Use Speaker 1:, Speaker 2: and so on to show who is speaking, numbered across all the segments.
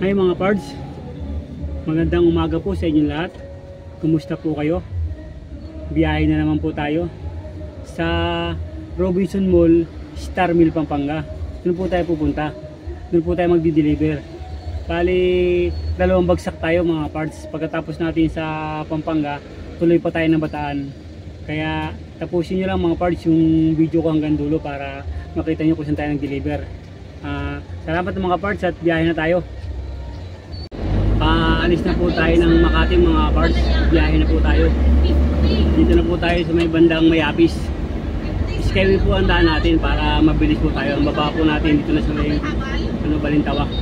Speaker 1: Hi mga pards, magandang umaga po sa inyong lahat. Kumusta po kayo? Biyahe na naman po tayo sa Robinson Mall, Star Mill, Pampanga. Doon po tayo pupunta. Doon po tayo magdi-deliver. Bali, dalawang bagsak tayo mga pards. Pagkatapos natin sa Pampanga, tuloy pa tayo ng Bataan. Kaya tapusin nyo lang mga pards yung video ko hanggang dulo para makita nyo kung saan tayo nag-deliver. Salamat mga pards at biyahe na tayo. Alis na po tayo ng Makati mga pards. Biyahe na po tayo. Dito na po tayo sa may bandang Mayapis. Skyway po ang daan natin para mabilis po tayo. Ang baba po natin dito na sa may Balintawak.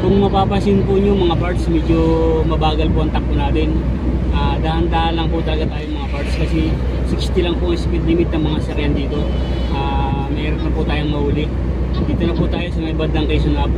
Speaker 1: Kung mapapansin po nyo mga parts, medyo mabagal po ang takbo natin. Dahan-dahan lang po talaga tayo mga parts kasi 60 lang po ang speed limit ng mga sakyan dito. Mayroon na po tayong mahuli. Dito na po tayo sa may bandang Quezon Hub.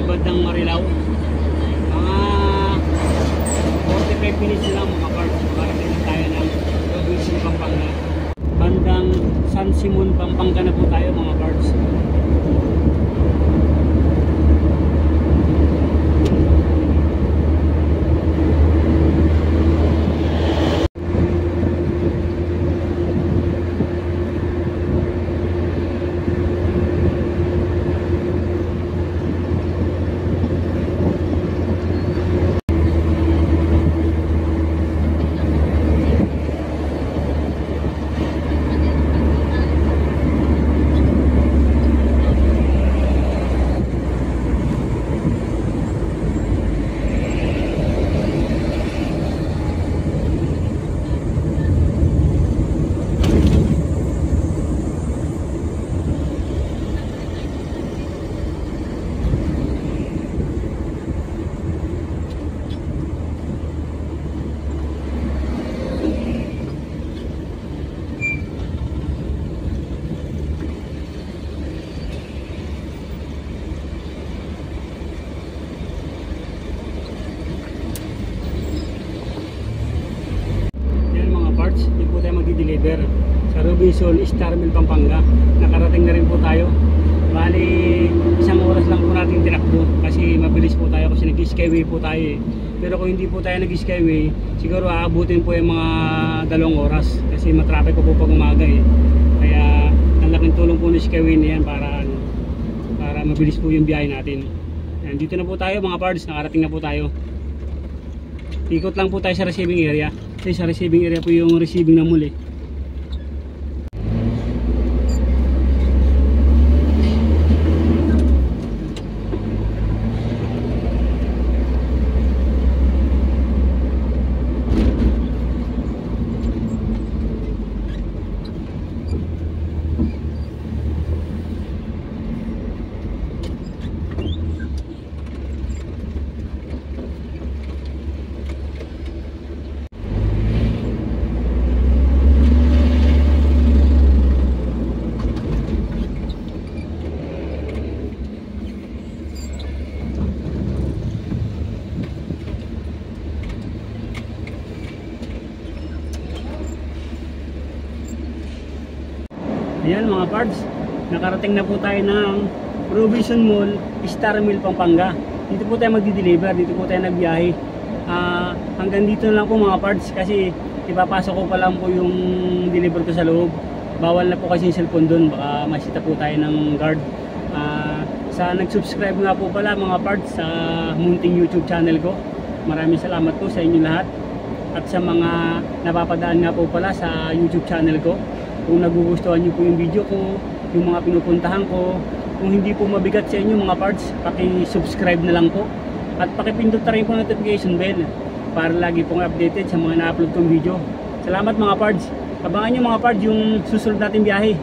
Speaker 1: Bandang Marilao, mga 45 minutes lang mga parts para din tayo ng Robinson, Pampanga. Bandang San Simon, Pampanga na po tayo mga parts. Hindi po tayo magdi-deliver sa Robinson, Star Mill, Pampanga. Nakarating na rin po tayo. Bali, isang oras lang po natin tinakbo kasi mabilis po tayo kasi nag-skyway po tayo eh. Pero kung hindi po tayo nag-skyway, siguro aabutin po yung mga 2 oras kasi matraffic po pag umaga eh. Kaya ang laking tulong po ng skyway na yan para mabilis po yung biyahe natin. Yan, dito na po tayo mga pards, nakarating na po tayo. Ikot lang po tayo sa receiving area. Kasi sa receiving area po yung receiving na muli. Ayan mga parts, nakarating na po tayo ng Provision Mall, Star Mill, Pampanga. Dito po tayo magdi-deliver, dito po tayo nagbiyahe. Hanggang dito na lang po mga parts kasi ipapasok ko pa lang po yung deliver ko sa loob. Bawal na po kasi yung cellphone doon, baka masita po tayo ng guard. Sa nag-subscribe nga po pala mga parts sa munting YouTube channel ko, maraming salamat po sa inyo lahat. At sa mga napapadaan nga po pala sa YouTube channel ko, kung nagugustuhan nyo po yung video ko, yung mga pinupuntahan ko, kung hindi po mabigat sa inyo mga parts, paki-subscribe na lang po. At pakipindot na rin po notification bell para lagi pong updated sa mga na-upload kong video. Salamat mga parts. Abangan nyo mga parts yung susunod natin biyahe.